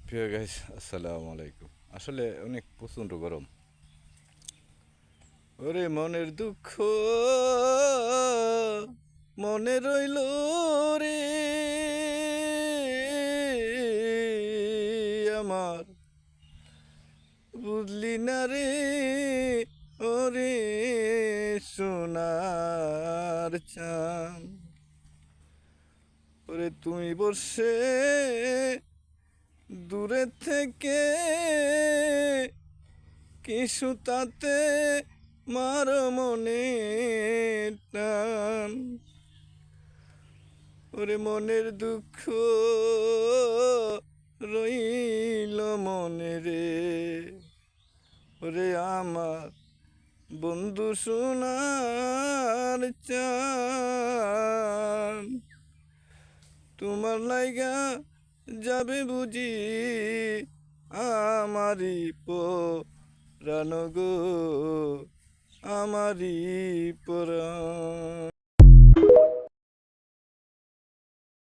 প্রিয় গাইস, আসসালামু আলাইকুম। আসলে অনেক প্রচণ্ড গরম। ওরে মনের দুঃখ মনে রইল রে আমার, বুঝলি না রে ওরে সোনার চাঁদ। ওরে তুমি বসে দূরে থেকে কিছু তাতে মার মনে টান। ওরে মনের দুঃখ রইল মনে রে, ওরে আমার বন্ধু সোনার চান। তোমার লাইগা যাবে বুঝি আমারি পরাণ গো, আমারি পরাণ।